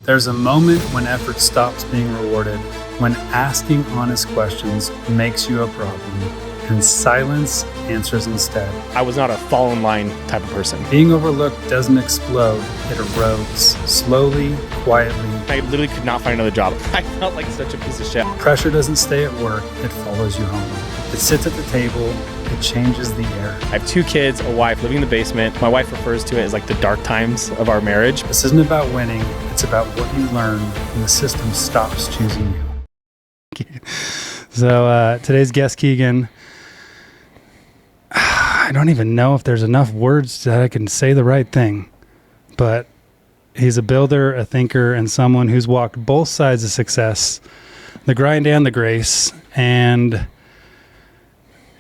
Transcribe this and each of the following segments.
There's a moment when effort stops being rewarded, when asking honest questions makes you a problem, and silence answers instead. I was not a fall in line type of person. Being overlooked doesn't explode, it erodes, slowly, quietly. I literally could not find another job. I felt like such a piece of shit. Pressure doesn't stay at work, it follows you home. It sits at the table, it changes the air. I have 2 kids, a wife, living in the basement. My wife refers to it as like the dark times of our marriage. This isn't about winning, it's about what you learn when the system stops choosing you. So today's guest, Keegan, I don't even know if there's enough words that I can say the right thing, but he's a builder, a thinker, and someone who's walked both sides of success, the grind and the grace. And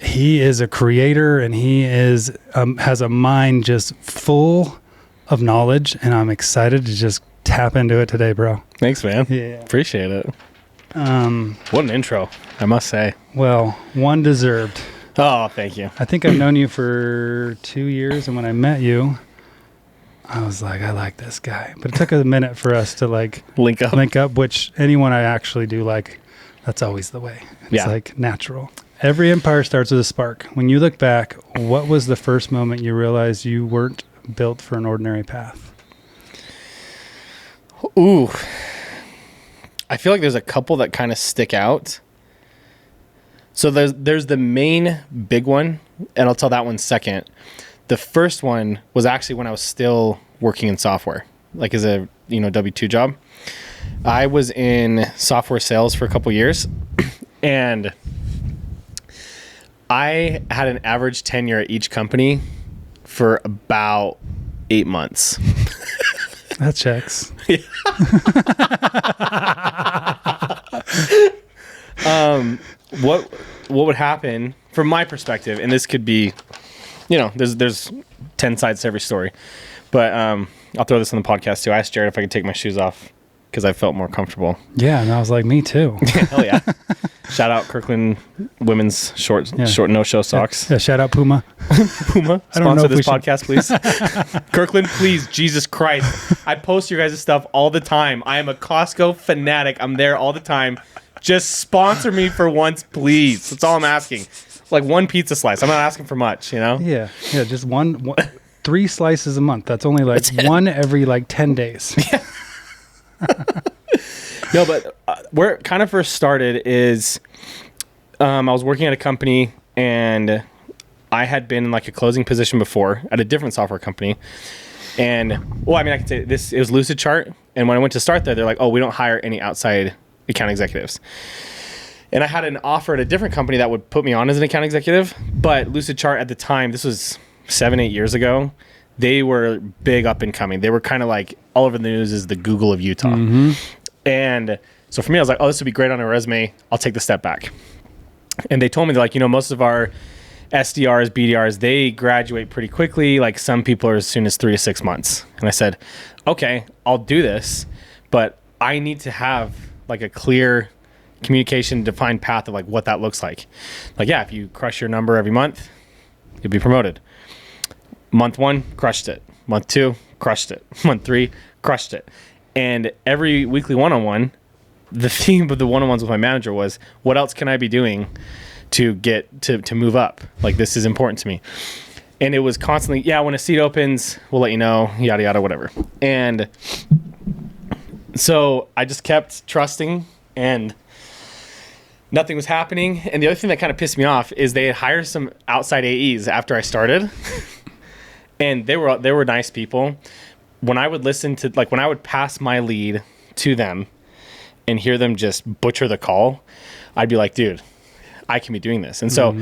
he is a creator, and he is has a mind just full of knowledge, and I'm excited to just tap into it today, bro. Thanks, man. Yeah. Appreciate it. What an intro, I must say. Well, one deserved. Oh, thank you. I think I've known you for 2 years, and when I met you, I was like, I like this guy. But it took a minute for us to like Link up, which anyone I actually do like, that's always the way. It's Yeah. like natural. Every empire starts with a spark. When you look back, what was the first moment you realized you weren't built for an ordinary path? Ooh. I feel like there's a couple that kind of stick out. So there's the main big one, and I'll tell that one second. The first one was actually when I was still working in software, like as a W-2 job. I was in software sales for a couple years, and I had an average tenure at each company for about 8 months. That checks. What would happen from my perspective, and this could be, there's 10 sides to every story, but I'll throw this on the podcast too. I asked Jared if I could take my shoes off because I felt more comfortable. Yeah, and I was like, me too. Hell yeah. Shout out Kirkland women's short no-show socks. Yeah, shout out Puma. Puma, I don't know sponsor if this we should- podcast, please. Kirkland, please, Jesus Christ. I post your guys' stuff all the time. I am a Costco fanatic. I'm there all the time. Just sponsor me for once, please. That's all I'm asking. It's like one pizza slice. I'm not asking for much, Yeah, just one 3 slices a month. That's only like one every like 10 days. No, but where it kind of first started is I was working at a company, and I had been in like a closing position before at a different software company. And, I can say this, it was Lucid Chart. And when I went to start there, they're like, oh, we don't hire any outside account executives. And I had an offer at a different company that would put me on as an account executive. But Lucid Chart at the time, this was 7-8 years ago, they were big up and coming. They were kind of like all over the news as the Google of Utah. Mm-hmm. And so for me, I was like, oh, this would be great on a resume. I'll take the step back. And they told me, they're like, most of our SDRs, BDRs, they graduate pretty quickly. Like some people are as soon as 3 to 6 months. And I said, okay, I'll do this, but I need to have like a clear communication, defined path of like what that looks like. Like, yeah, if you crush your number every month, you'll be promoted. Month 1, crushed it. Month 2, crushed it. Month 3, crushed it. And every weekly one-on-one, the theme of the one-on-ones with my manager was, what else can I be doing to get to move up? Like, this is important to me. And it was constantly, yeah, when a seat opens, we'll let you know, yada, yada, whatever. And so I just kept trusting, and nothing was happening. And the other thing that kind of pissed me off is they had hired some outside AEs after I started. And they were nice people. When I would when I would pass my lead to them and hear them just butcher the call, I'd be like, dude, I can be doing this. And so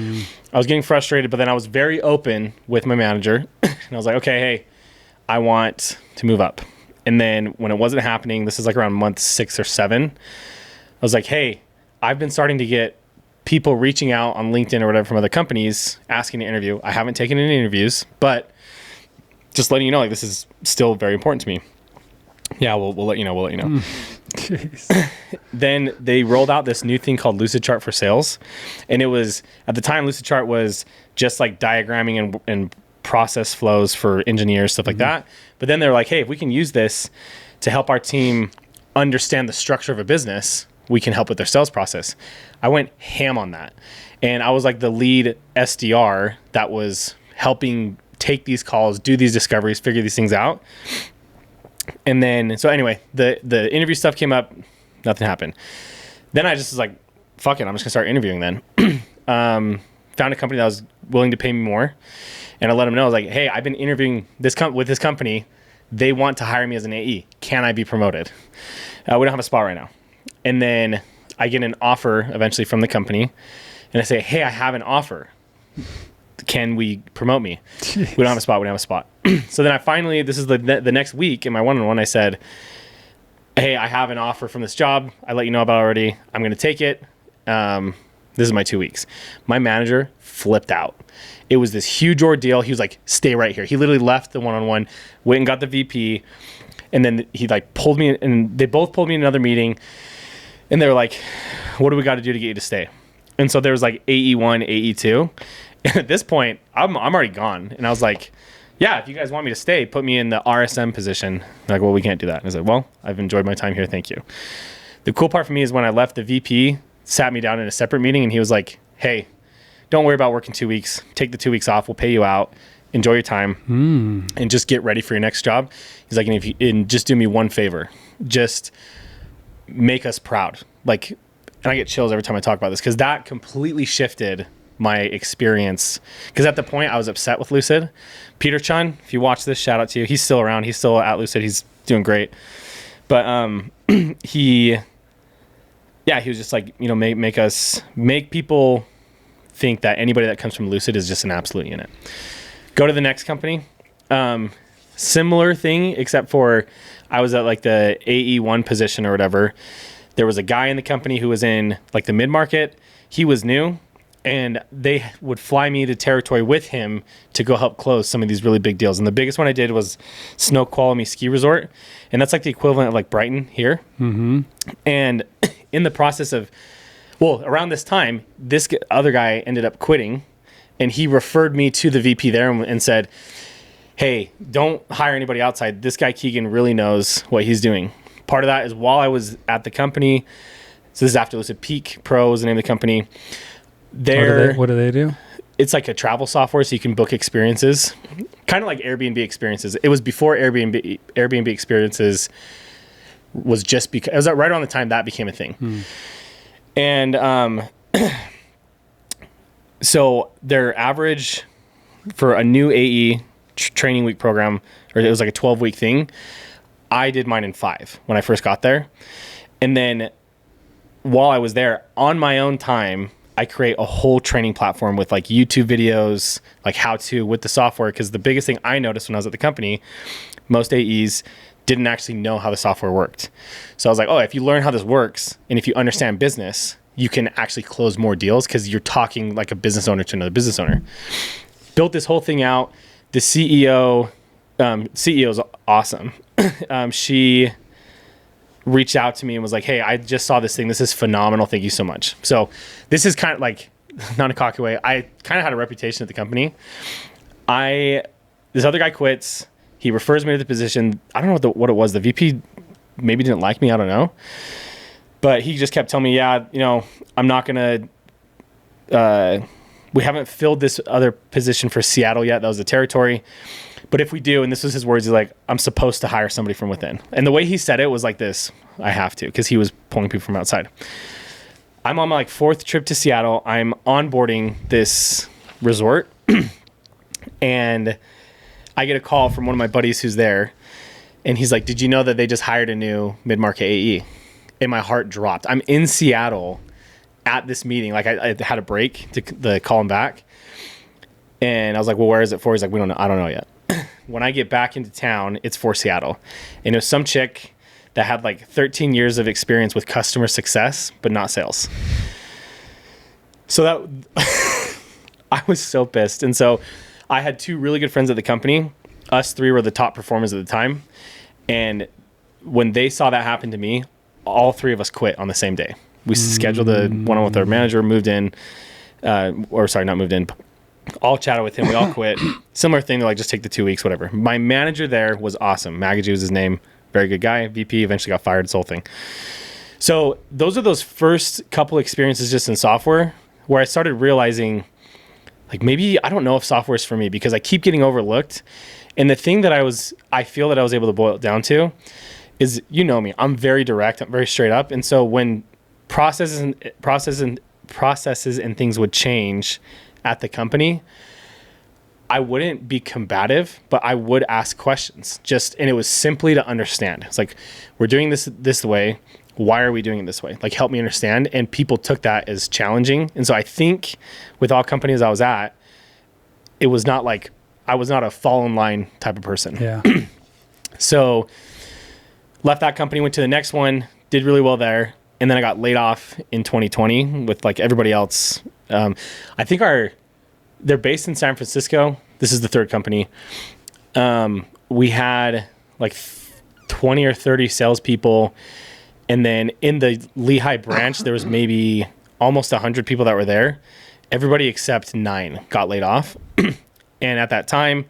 I was getting frustrated, but then I was very open with my manager. And I was like, okay, hey, I want to move up. And then when it wasn't happening, this is like around month 6 or 7, I was like, hey, I've been starting to get people reaching out on LinkedIn or whatever from other companies asking to interview. I haven't taken any interviews, but just letting you know, like, this is still very important to me. Yeah, we'll let you know. Jeez. Then they rolled out this new thing called Lucid Chart for Sales. And it was, at the time, Lucid Chart was just like diagramming and process flows for engineers, stuff like that. But then they're like, hey, if we can use this to help our team understand the structure of a business, we can help with their sales process. I went ham on that. And I was like the lead SDR that was helping take these calls, do these discoveries, figure these things out. And then, so anyway, the interview stuff came up, nothing happened. Then I just was like, fuck it, I'm just gonna start interviewing then. Found a company that was willing to pay me more. And I let them know, I was like, hey, I've been interviewing with this company. They want to hire me as an AE. Can I be promoted? We don't have a spot right now. And then I get an offer eventually from the company. And I say, hey, I have an offer. Can we promote me? Jeez. We don't have a spot. We don't have a spot. So then I finally, this is the next week in my one-on-one, I said, hey, I have an offer from this job. I let you know about it already. I'm going to take it. This is my 2 weeks. My manager flipped out. It was this huge ordeal. He was like, stay right here. He literally left the one-on-one, went and got the VP. And then he like pulled me in, and they both pulled me in another meeting. And they were like, what do we got to do to get you to stay? And so there was like AE1, AE2. And at this point, I'm already gone. And I was like, yeah, if you guys want me to stay, put me in the RSM position. They're like, well, we can't do that. And I was like, well, I've enjoyed my time here. Thank you. The cool part for me is when I left, the VP sat me down in a separate meeting and he was like, hey, don't worry about working 2 weeks. Take the 2 weeks off. We'll pay you out. Enjoy your time and just get ready for your next job. He's like, and just do me one favor. Just make us proud. Like, and I get chills every time I talk about this because that completely shifted my experience. Because at the point I was upset with Lucid. Peter Chun, if you watch this, shout out to you. He's still around. He's still at Lucid. He's doing great. But he was just like, you know, make people think that anybody that comes from Lucid is just an absolute unit. Go to the next company. Similar thing, except for I was at like the AE1 position or whatever. There was a guy in the company who was in like the mid-market. He was new, and they would fly me to territory with him to go help close some of these really big deals. And the biggest one I did was Snoqualmie Ski Resort. And that's like the equivalent of like Brighton here. Mm-hmm. And in the process of, well, around this time, this other guy ended up quitting, and he referred me to the VP there and said, hey, don't hire anybody outside. This guy Keegan really knows what he's doing. Part of that is while I was at the company, so this is after Lucid Peak Pro is the name of the company. What do they do? It's like a travel software, so you can book experiences, kind of like Airbnb experiences. It was before Airbnb experiences was just because it was right around the time that became a thing. And so their average for a new AE training week program, or it was like a 12-week thing. I did mine in 5 when I first got there. And then while I was there on my own time, I create a whole training platform with like YouTube videos, like how to with the software. Cause the biggest thing I noticed when I was at the company, most AEs didn't actually know how the software worked. So I was like, oh, if you learn how this works and if you understand business, you can actually close more deals because you're talking like a business owner to another business owner. Built this whole thing out. The CEO is awesome. She reached out to me and was like, hey, I just saw this thing. This is phenomenal. Thank you so much. So this is kind of like, not a cocky way, I kind of had a reputation at the company. This other guy quits. He refers me to the position. I don't know what it was. The VP maybe didn't like me. I don't know. But he just kept telling me, yeah, you know, I'm not going to, we haven't filled this other position for Seattle yet. That was the territory. But if we do, and this was his words, he's like, I'm supposed to hire somebody from within. And the way he said it was like this, I have to, because he was pulling people from outside. I'm on my like 4th trip to Seattle. I'm onboarding this resort. And I get a call from one of my buddies who's there. And he's like, did you know that they just hired a new mid-market AE? And my heart dropped. I'm in Seattle at this meeting. Like I had a break to call him back. And I was like, well, where is it for? He's like, we don't know. I don't know yet. When I get back into town, it's for Seattle. And it was some chick that had like 13 years of experience with customer success, but not sales. So that I was so pissed. And so I had 2 really good friends at the company. Us 3 were the top performers at the time. And when they saw that happen to me, all 3 of us quit on the same day. We scheduled a one-on-one with our manager, moved in, not moved in, all chatted with him. We all quit. Similar thing. They're like, just take the 2 weeks, whatever. My manager there was awesome. Magaji was his name. very good guy, VP, eventually got fired, this whole thing. So those first couple experiences just in software where I started realizing, like, maybe I don't know if software is for me because I keep getting overlooked. And the thing that I feel that I was able to boil it down to is, you know me, I'm very direct, I'm very straight up. And so when processes and things would change at the company, I wouldn't be combative, but I would ask questions and it was simply to understand. It's like, we're doing this way. Why are we doing it this way? Like, help me understand. And people took that as challenging. And so I think with all companies I was at, it was not like, I was not a fall in line type of person. Yeah. So left that company, went to the next one, did really well there. And then I got laid off in 2020 with like everybody else. I think they're based in San Francisco. This is the third company. We had like 20 or 30 salespeople. And then in the Lehigh branch, there was maybe almost 100 people that were there. Everybody except 9 got laid off. And at that time,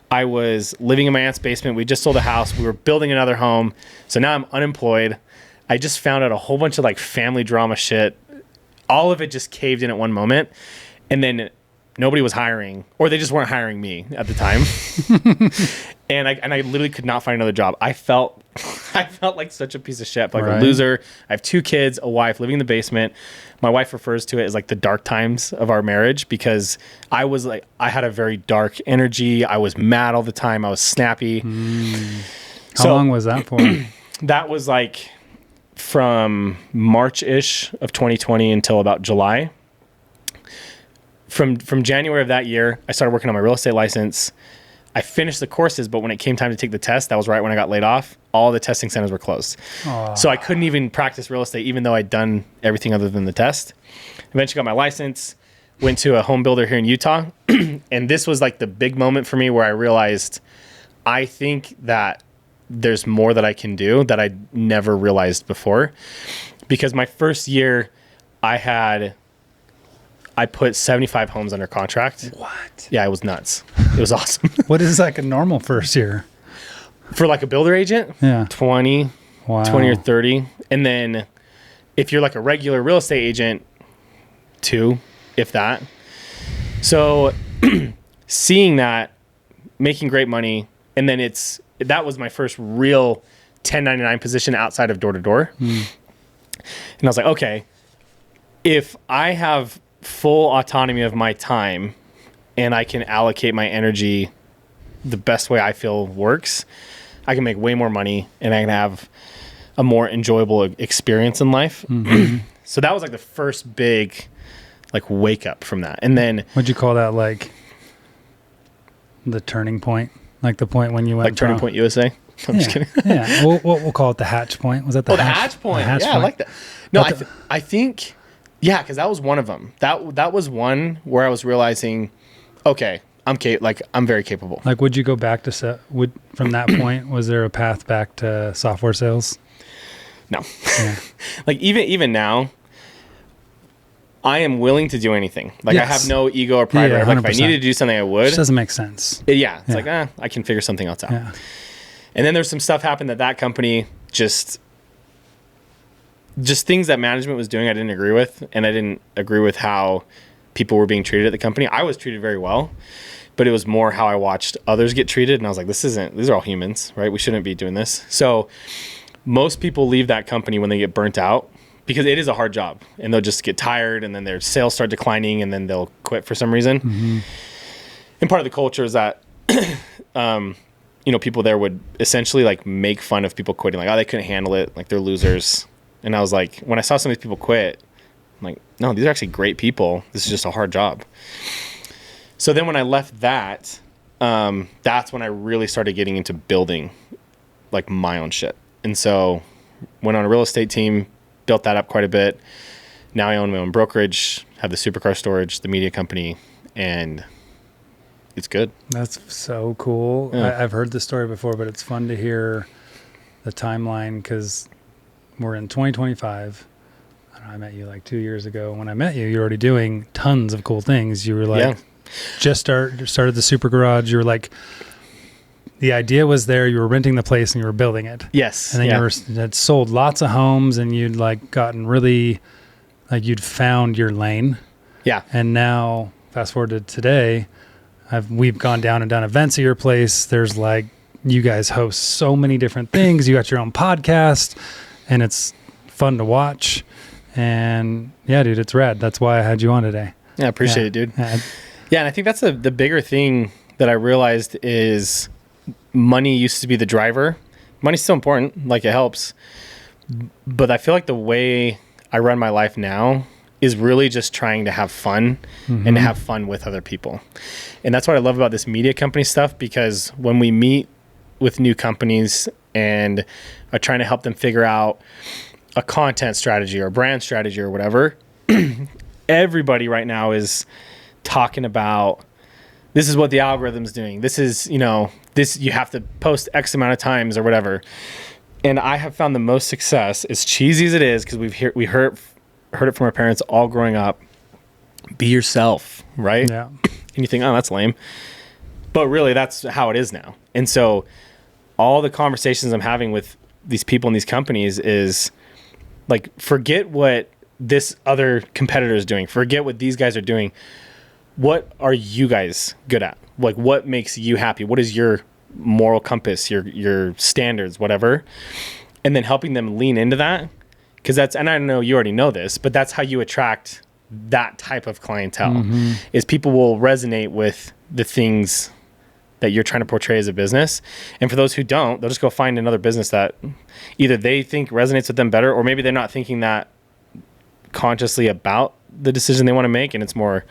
I was living in my aunt's basement. We just sold a house. We were building another home. So now I'm unemployed. I just found out a whole bunch of like family drama shit. All of it just caved in at one moment. And then nobody was hiring, or they just weren't hiring me at the time. And I literally could not find another job. I felt like such a piece of shit, like a loser. I have 2 kids, a wife, living in the basement. My wife refers to it as like the dark times of our marriage because I had a very dark energy. I was mad all the time. I was snappy. How long was that for? That was like from March-ish of 2020 until about July. From January of that year, I started working on my real estate license. I finished the courses, but when it came time to take the test, that was right when I got laid off. All the testing centers were closed. Aww. So I couldn't even practice real estate, even though I'd done everything other than the test. Eventually got my license, went to a home builder here in Utah. And this was like the big moment for me where I realized, I think that there's more that I can do that I never realized before. Because my first year, I put 75 homes under contract. What? Yeah, it was nuts. It was awesome. What is like a normal first year? For like a builder agent? Yeah. 20 or 30. And then if you're like a regular real estate agent, 2, if that. So seeing that, making great money, and then that was my first real 1099 position outside of door to door. And I was like, okay, if I have full autonomy of my time and I can allocate my energy the best way I feel works, I can make way more money and I can have a more enjoyable experience in life. So that was like the first big like wake up from that. And then what'd you call that? Like the turning point, like the point when you went like Turning Point USA. I'm just kidding. Yeah. We'll call it the hatch point. Was that the hatch point? Yeah, I like that. No, I think, yeah, because that was one of them. That was one where I was realizing, okay, I'm very capable. Like, would you go back to from that point? Was there a path back to software sales? No. Yeah. Like even now, I am willing to do anything. Like I have no ego or pride. Yeah, like if I needed to do something, I would. Which doesn't make sense. It's like I can figure something else out. Yeah. And then there's some stuff happened that company just things that management was doing I didn't agree with, and I didn't agree with how people were being treated at the company. I was treated very well, but it was more how I watched others get treated, and I was like, these are all humans, right? We shouldn't be doing this. So most people leave that company when they get burnt out because it is a hard job, and they'll just get tired, and then their sales start declining, and then they'll quit for some reason. Mm-hmm. And part of the culture is that people there would essentially like make fun of people quitting, like, oh, they couldn't handle it, like they're losers. And I was like, when I saw some of these people quit, I'm like, no, these are actually great people. This is just a hard job. So then when I left that, that's when I really started getting into building like my own shit. And so went on a real estate team, built that up quite a bit. Now I own my own brokerage, have the supercar storage, the media company, and it's good. That's so cool. Yeah. I've heard this story before, but it's fun to hear the timeline because we're in 2025. I met you like 2 years ago. When I met you, you're already doing tons of cool things. You were like, just started the super garage. You were like, the idea was there. You were renting the place and you were building it. Yes. And then you had sold lots of homes and you'd like gotten really, like you'd found your lane. Yeah. And now fast forward to today, we've gone down and done events at your place. There's like, you guys host so many different things. You got your own podcast and it's fun to watch. And yeah, dude, it's rad. That's why I had you on today. Yeah. I appreciate it, dude. Yeah. And I think that's the bigger thing that I realized is money used to be the driver. Money's still important. Like it helps. But I feel like the way I run my life now is really just trying to have fun and to have fun with other people. And that's what I love about this media company stuff, because when we meet with new companies and are trying to help them figure out a content strategy or brand strategy or whatever, everybody right now is talking about, this is what the algorithm's doing. This is, this, you have to post X amount of times or whatever. And I have found the most success, as cheesy as it is, because we heard it from our parents all growing up. Be yourself, right? Yeah. And you think, oh, that's lame. But really, that's how it is now. And so all the conversations I'm having with these people in these companies is like, forget what this other competitor is doing. Forget what these guys are doing. What are you guys good at? Like, what makes you happy? What is your moral compass, your standards, whatever? And then helping them lean into that. Because and I know you already know this, but that's how you attract that type of clientele, is people will resonate with the things that you're trying to portray as a business. And for those who don't, they'll just go find another business that either they think resonates with them better, or maybe they're not thinking that consciously about the decision they want to make. And it's more,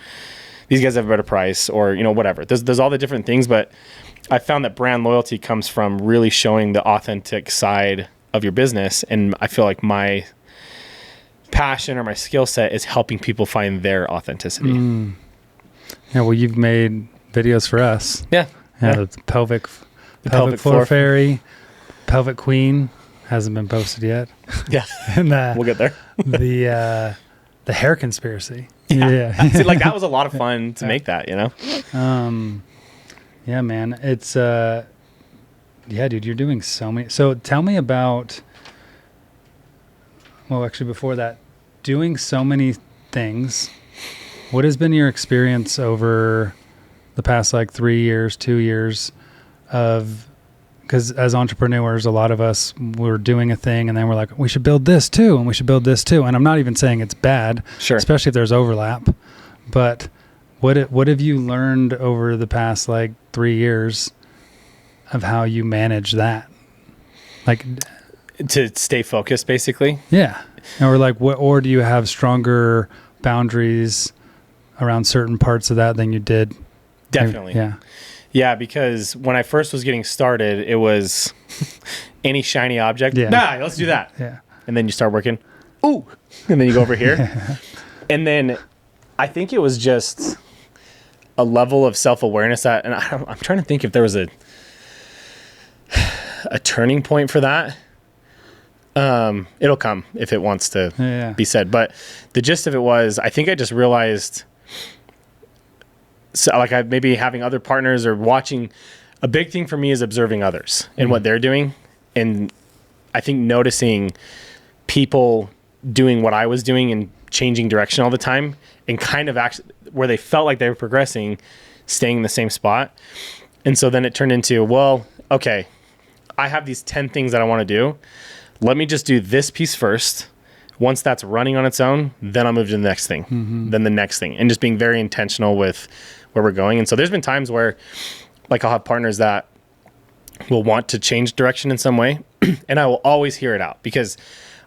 these guys have a better price, or, whatever. There's all the different things, but I found that brand loyalty comes from really showing the authentic side of your business. And I feel like my passion or my skill set is helping people find their authenticity. Yeah. Well, you've made videos for us. Yeah. The pelvic floor fairy, pelvic queen hasn't been posted yet. Yeah. And we'll get there. the hair conspiracy. Yeah. See, like that was a lot of fun to make that, Yeah, man. It's yeah, dude, you're doing so many. So tell me about, well, actually before that, doing so many things. What has been your experience over the past 3 years, 2 years of, because as entrepreneurs, a lot of us were doing a thing and then we're like, we should build this too. And we should build this too. And I'm not even saying it's bad, sure, especially if there's overlap, but what have you learned over the past 3 years of how you manage that? Like to stay focused, basically. Yeah. Or do you have stronger boundaries around certain parts of that than you did? Definitely. Yeah, because when I first was getting started, it was any shiny object. Yeah. Nah, let's do that. Yeah. And then you start working. Ooh. And then you go over here. And then I think it was just a level of self-awareness that, and I'm trying to think if there was a turning point for that. It'll come if it wants to be said. But the gist of it was, I think I just realized, so I maybe having other partners or watching, a big thing for me is observing others and what they're doing. And I think noticing people doing what I was doing and changing direction all the time, and kind of actually where they felt like they were progressing, staying in the same spot. And so then it turned into, well, okay, I have these 10 things that I want to do. Let me just do this piece first. Once that's running on its own, then I'll move to the next thing, then the next thing, and just being very intentional with where we're going. And so there's been times where I'll have partners that will want to change direction in some way, and I will always hear it out because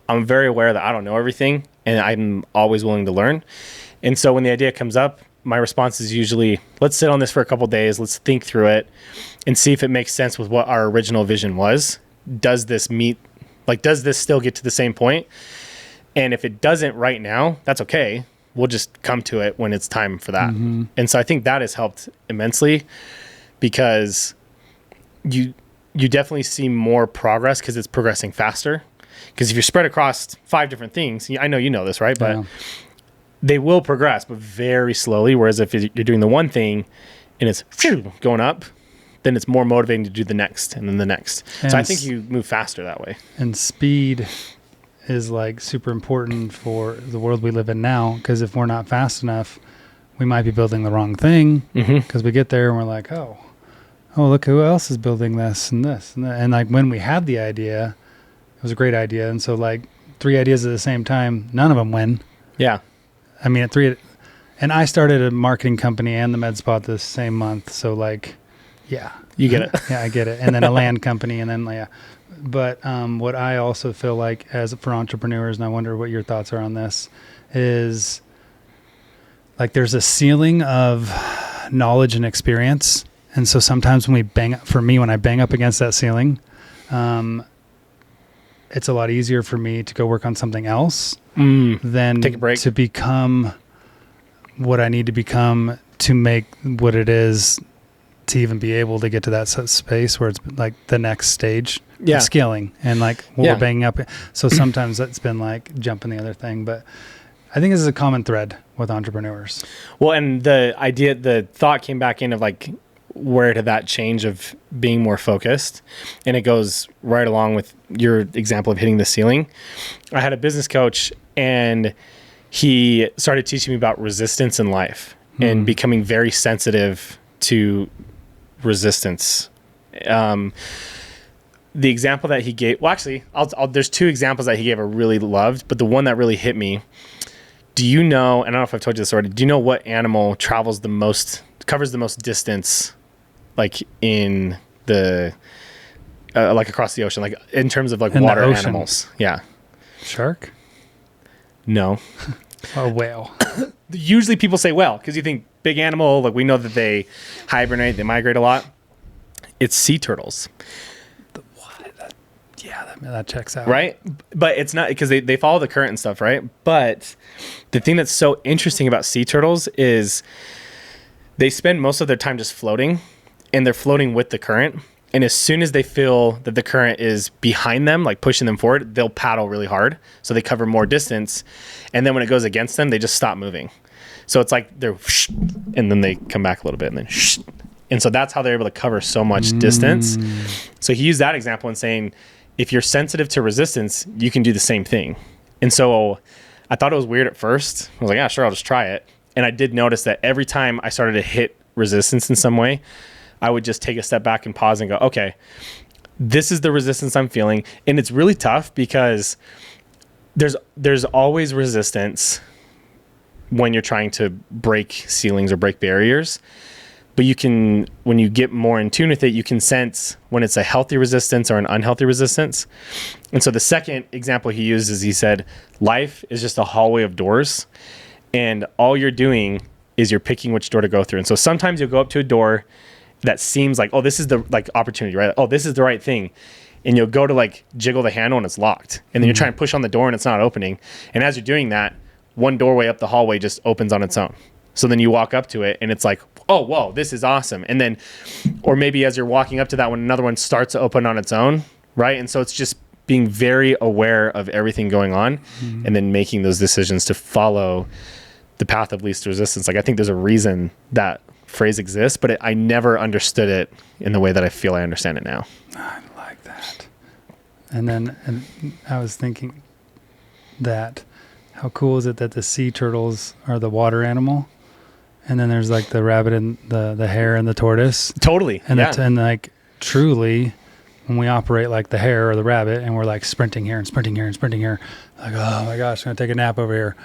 I'm very aware that I don't know everything and I'm always willing to learn. And so when the idea comes up, my response is usually, let's sit on this for a couple of days. Let's think through it and see if it makes sense with what our original vision was. Does this does this still get to the same point? And if it doesn't right now, that's okay. We'll just come to it when it's time for that. And so I think that has helped immensely, because you definitely see more progress because it's progressing faster. Because if you're spread across 5 different things, I know you know this, right? But they will progress, but very slowly. Whereas if you're doing the one thing and it's going up, then it's more motivating to do the next and then the next. And so I think you move faster that way. And speed is like super important for the world we live in now, because if we're not fast enough, we might be building the wrong thing, because we get there and we're like, oh, look who else is building this and this and that. And like when we had the idea, it was a great idea. And so like 3 ideas at the same time, none of them win. Yeah. I mean, and I started a marketing company and the med spa the same month. So like, yeah, you get it. Yeah, I get it. And then a land company, and then yeah. But what I also feel like for entrepreneurs, and I wonder what your thoughts are on this, is like there's a ceiling of knowledge and experience. And so sometimes when I bang up against that ceiling, it's a lot easier for me to go work on something else than take a break to become what I need to become to make what it is to even be able to get to that space where it's like the next stage of scaling, and like we're banging up. So sometimes that's been like jumping the other thing, but I think this is a common thread with entrepreneurs. Well, and the thought came back in of like, where did that change of being more focused? And it goes right along with your example of hitting the ceiling. I had a business coach, and he started teaching me about resistance in life and becoming very sensitive to resistance. The example that he gave, well, actually, there's 2 examples that he gave I really loved, but the one that really hit me, do you know, and I don't know if I've told you this already, do you know what animal covers the most distance, like in the, like across the ocean, like in terms of like water animals? Yeah. Shark? No. A whale. Usually people say whale because you think big animal, like we know that they hibernate, they migrate a lot. It's sea turtles. That checks out. Right? But it's not, because they follow the current and stuff, right? But the thing that's so interesting about sea turtles is they spend most of their time just floating, and they're floating with the current. And as soon as they feel that the current is behind them, like pushing them forward, they'll paddle really hard. So they cover more distance. And then when it goes against them, they just stop moving. So it's like they're whoosh, and then they come back a little bit, and then whoosh. And so that's how they're able to cover so much distance. So he used that example in saying, if you're sensitive to resistance, you can do the same thing. And so I thought it was weird at first. I was like, yeah, sure, I'll just try it. And I did notice that every time I started to hit resistance in some way, I would just take a step back and pause and go, okay, this is the resistance I'm feeling. And it's really tough because there's always resistance when you're trying to break ceilings or break barriers. But you can, when you get more in tune with it, you can sense when it's a healthy resistance or an unhealthy resistance. And so the second example he used is, he said, life is just a hallway of doors, and all you're doing is you're picking which door to go through. And so sometimes you'll go up to a door that seems like, oh, this is the like opportunity, right? Oh, this is the right thing. And you'll go to like jiggle the handle and it's locked. And then you're trying to push on the door and it's not opening. And as you're doing that, one doorway up the hallway just opens on its own. So then you walk up to it and it's like, oh, whoa, this is awesome. And then, or maybe as you're walking up to that one, another one starts to open on its own, right? And so it's just being very aware of everything going on and then making those decisions to follow the path of least resistance. Like, I think there's a reason that phrase exists, but I never understood it in the way that I feel I understand it now. I like that. And I was thinking that how cool is it that the sea turtles are the water animal? And then there's like the rabbit and the hare and the tortoise. Totally. And and like truly, when we operate like the hare or the rabbit and we're like sprinting here and sprinting here and sprinting here, like, oh my gosh, I'm going to take a nap over here.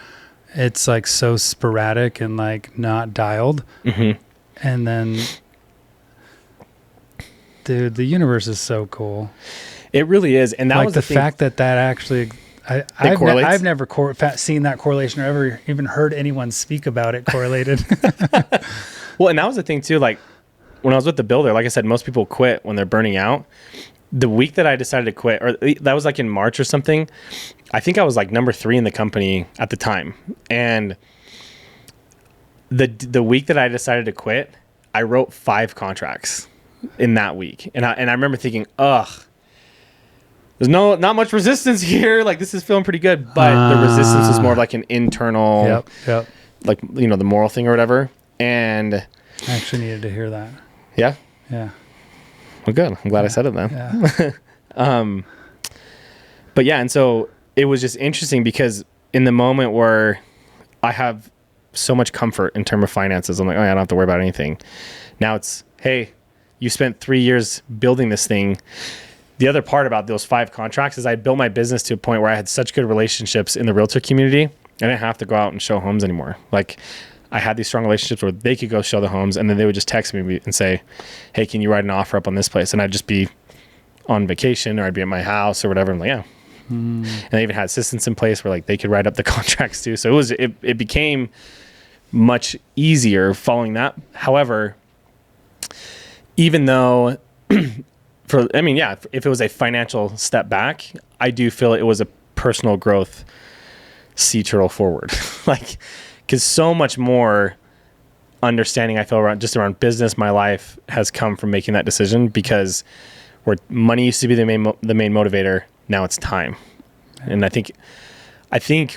It's like so sporadic and like not dialed. And then, dude, the universe is so cool. It really is. And that like was the fact that actually... I've never seen that correlation or ever even heard anyone speak about it correlated. Well, and that was the thing too. Like when I was with the builder, like I said, most people quit when they're burning out. The week that I decided to quit, or that was like in March or something, I think I was like number 3 in the company at the time. And the week that I decided to quit, I wrote 5 contracts in that week. And I remember thinking, ugh, there's not much resistance here. Like, this is feeling pretty good, but the resistance is more of like an internal, like, you know, the moral thing or whatever. And I actually needed to hear that. Yeah. Yeah. Well, good. I'm glad I said it then. Yeah. But yeah, and so it was just interesting because in the moment where I have so much comfort in terms of finances, I'm like, oh, yeah, I don't have to worry about anything. Now it's, hey, you spent 3 years building this thing. The other part about those 5 contracts is I built my business to a point where I had such good relationships in the realtor community. I didn't have to go out and show homes anymore. Like, I had these strong relationships where they could go show the homes, and then they would just text me and say, hey, can you write an offer up on this place? And I'd just be on vacation, or I'd be at my house or whatever. I'm like, yeah. And they even had assistants in place where like they could write up the contracts too. So it became much easier following that. However, even though if it was a financial step back, I do feel it was a personal growth sea turtle forward. Like, because so much more understanding I feel around business, my life has come from making that decision, because where money used to be the main motivator, now it's time. And I think I shouldn't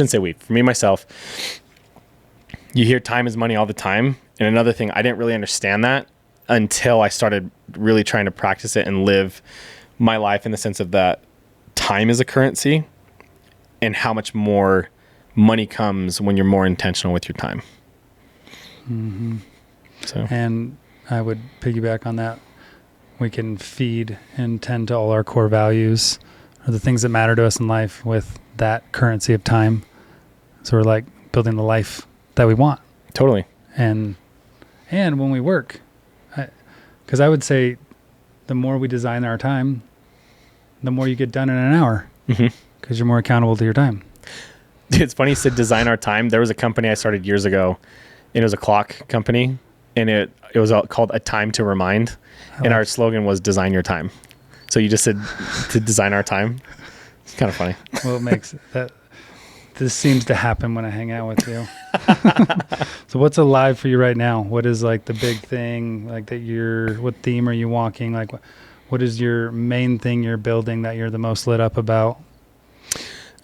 say we, for me, myself, you hear time is money all the time. And another thing, I didn't really understand that until I started really trying to practice it and live my life in the sense of that time is a currency, and how much more money comes when you're more intentional with your time. Mm-hmm. So, and I would piggyback on that. We can feed and tend to all our core values, or the things that matter to us in life, with that currency of time. So we're like building the life that we want. Totally. And when we work, because I would say the more we design our time, the more you get done in an hour, because you're more accountable to your time. It's funny you said design our time. There was a company I started years ago, and it was a clock company, and it was called A Time to Remind. And our slogan was design your time. So you just said to design our time. It's kind of funny. Well, it makes that. This seems to happen when I hang out with you. So what's alive for you right now? What is like the big thing, like that what theme are you walking? Like what is your main thing you're building that you're the most lit up about?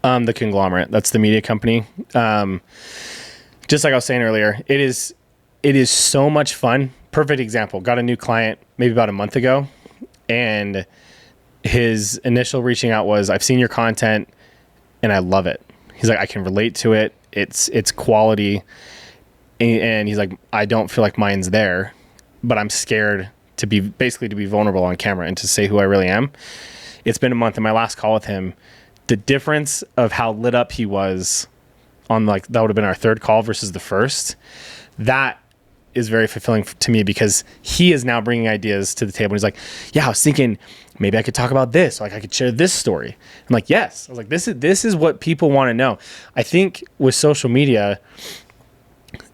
The Conglomerate. That's the media company. Just like I was saying earlier, it is so much fun. Perfect example. Got a new client maybe about a month ago, and his initial reaching out was, I've seen your content and I love it. He's like, I can relate to it. It's quality. And he's like, I don't feel like mine's there, but I'm scared to be vulnerable on camera and to say who I really am. It's been a month, and my last call with him, the difference of how lit up he was on, like, that would have been our third call versus the first. That is very fulfilling to me, because he is now bringing ideas to the table. He's like, yeah, I was thinking maybe I could talk about this. Like, I could share this story. I'm like, yes. I was like, this is what people want to know. I think with social media,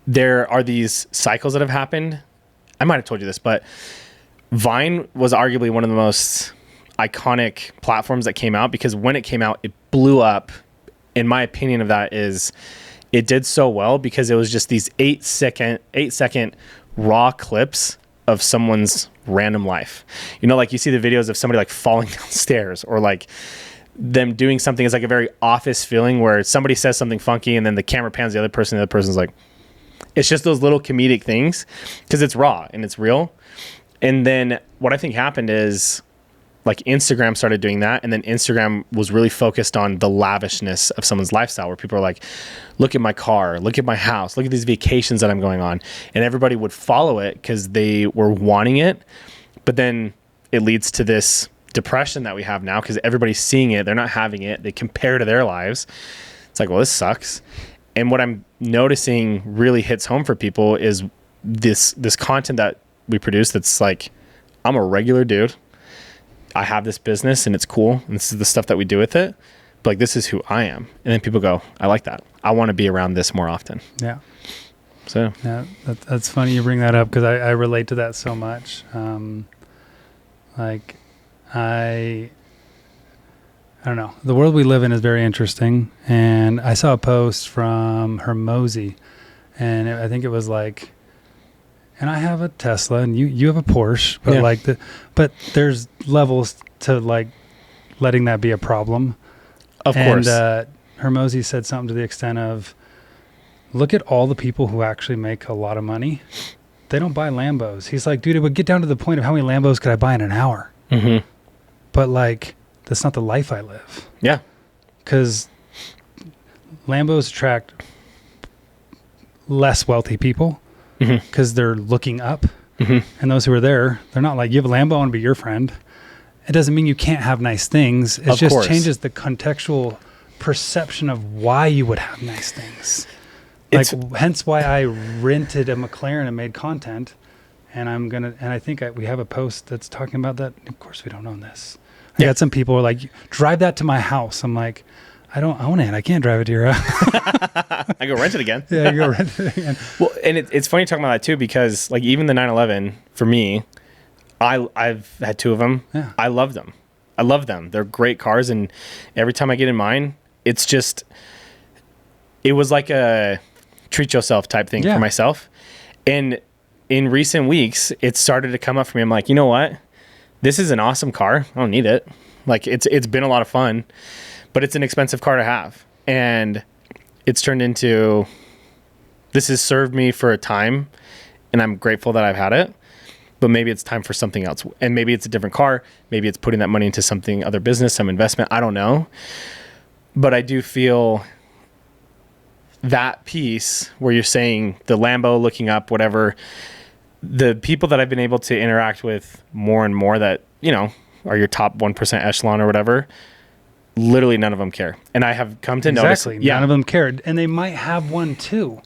there are these cycles that have happened. I might have told you this, but Vine was arguably one of the most iconic platforms that came out, because when it came out, it blew up. In my opinion of that is, it did so well because it was just these 8 second raw clips of someone's random life. You know, like you see the videos of somebody like falling downstairs, or like them doing something. It's like a very Office feeling where somebody says something funky and then the camera pans the other person. The other person's like, it's just those little comedic things because it's raw and it's real. And then what I think happened is, like, Instagram started doing that, and then Instagram was really focused on the lavishness of someone's lifestyle, where people are like, look at my car, look at my house, look at these vacations that I'm going on. And everybody would follow it because they were wanting it. But then it leads to this depression that we have now, because everybody's seeing it, they're not having it, they compare to their lives. It's like, well, this sucks. And what I'm noticing really hits home for people is this content that we produce that's like, I'm a regular dude. I have this business and it's cool, and this is the stuff that we do with it, but like, this is who I am. And then people go, I like that. I want to be around this more often. Yeah. So yeah, that's funny you bring that up, because I relate to that so much. Like, I don't know. The world we live in is very interesting. And I saw a post from Hermosi, and I think it was like, and I have a Tesla and you have a Porsche, but yeah, but there's levels to like letting that be a problem. Of course. And Hermosi said something to the extent of, look at all the people who actually make a lot of money they don't buy Lambos. He's like, dude, it would get down to the point of how many Lambos could I buy in an hour? Mm-hmm. But like, that's not the life I live. Yeah. Because Lambos attract less wealthy people because they're looking up. And those who are there, they're not like, you have a Lambo, I want to be your friend. It doesn't mean you can't have nice things. It just changes the contextual perception of why you would have nice things. Like, hence why I rented a McLaren and made content. And I think we have a post that's talking about that. Of course, we don't own this. I got some people who are like, drive that to my house. I'm like, I don't own it. I can't drive it to your house. I go rent it again. Yeah, I go rent it again. Well, and it's funny talking about that too, because like even the 911 for me, I've had 2 of them. Yeah. I love them. I love them. They're great cars. And every time I get in mine, it was like a treat yourself type thing for myself. And in recent weeks, it started to come up for me. I'm like, you know what? This is an awesome car. I don't need it. Like it's been a lot of fun, but it's an expensive car to have. And it's turned into, this has served me for a time and I'm grateful that I've had it, but maybe it's time for something else. And maybe it's a different car. Maybe it's putting that money into something, other business, some investment. I don't know. But I do feel that piece where you're saying the Lambo, looking up, whatever, the people that I've been able to interact with more and more that, you know, are your top 1% echelon or whatever, literally none of them care. And I have come to notice. None of them cared. And they might have one too,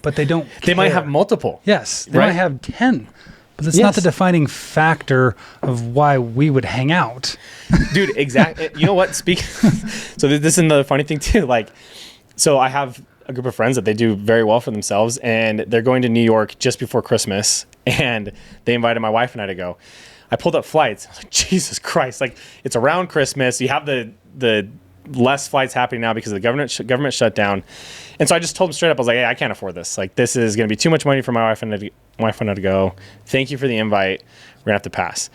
but they don't care. They might have multiple. Yes. They might have 10, but that's not the defining factor of why we would hang out. Dude, exactly. You know what? So this is another funny thing too. Like, so I have a group of friends that they do very well for themselves, and they're going to New York just before Christmas, and they invited my wife and I to go. I pulled up flights. I was like, Jesus Christ. Like, it's around Christmas. You have the less flights happening now because of the government shut down. And so I just told them straight up, I was like, hey, I can't afford this. Like, this is going to be too much money for my wife and I to go. Thank you for the invite. We're going to have to pass.